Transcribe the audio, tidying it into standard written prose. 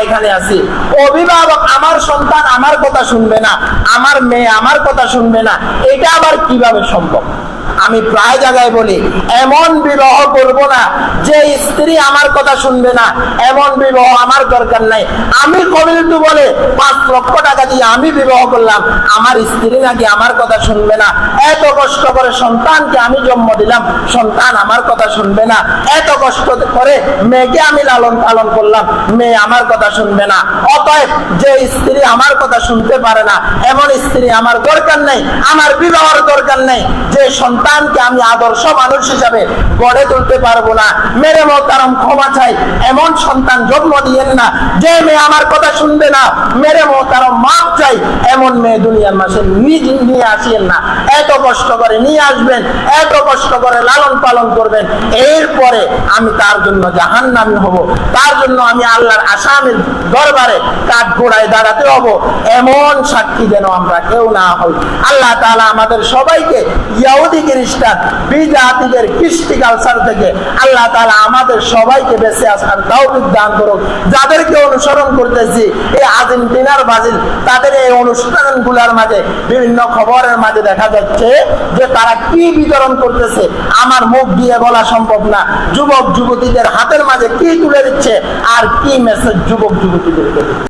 এখানে আছি, অভিভাবক আমার সন্তান আমার কথা শুনবে না, আমার মেয়ে আমার কথা শুনবে না, এটা আবার কিভাবে সম্ভব? আমি প্রায় জায়গায় বলি, এমন বিবাহ করব না যে স্ত্রী আমার কথা শুনবে না, এমন বিবাহ আমার দরকার নাই। আমি কবিলতু বলে 5 লক্ষ টাকা দিয়ে আমি বিবাহ করলাম, আমার স্ত্রী নাকি আমার কথা শুনবে না। এত কষ্ট করে সন্তানকে আমি জন্ম দিলাম, সন্তান আমার কথা শুনবে না। এত কষ্ট করে মেয়েকে আমি লালন পালন করলাম, মেয়ে আমার কথা শুনবে না। অতএব যে স্ত্রী আমার কথা শুনতে পারে না, এমন স্ত্রী আমার দরকার নেই, আমার বিবাহের দরকার নেই। যে সন্তানকে আমি আদর্শ মানুষ হিসাবে গড়ে তুলতে পারবো না, মেরে মোহতারাম ক্ষমা চাই, এমন সন্তান জন্ম দিয়েন না। যে মেয়ে আমার কথা শুনবে না, মেরে মোহতারাম মাপ চাই, এমন মেয়ে দুনিয়ার মাসে নিয়ে আসেন না। এত কষ্ট করে নিয়ে আসবেন, এত কষ্ট করে লালন পালন করবেন, এরপরে আমি তার জন্য জাহান্নামী হব, তার জন্য আমি আল্লাহর আসামির দরবারে কাঠ ঘোড়ায় দাঁড়াতে হব। এমন সাক্ষী যেন আমরা কেউ না হই। আল্লাহ তাআলা আমাদের সবাইকে ইহুদি খ্রিস্টান বিজাতিদের কৃষ্টি কালচার থেকে আল্লাহ তাআলা আমাদের সবাইকে বেঁচে আসার তৌফিক দান করুক। যাদেরকে অনুসরণ করতেছি এই আর্জেন্টিনার ব্রাজিল, তাদের এই অনুষ্ঠানগুলোর মাঝে বিভিন্ন খবরের মাঝে দেখা যাচ্ছে যে তারা কি বিতরণ করতেছে, আমার মুখ দিয়ে বলা সম্ভব না। যুবক যুবতীদের হাতের মাঝে কি তুলে দিচ্ছে আর কি মেসেজ যুবক যুবতীদেরকে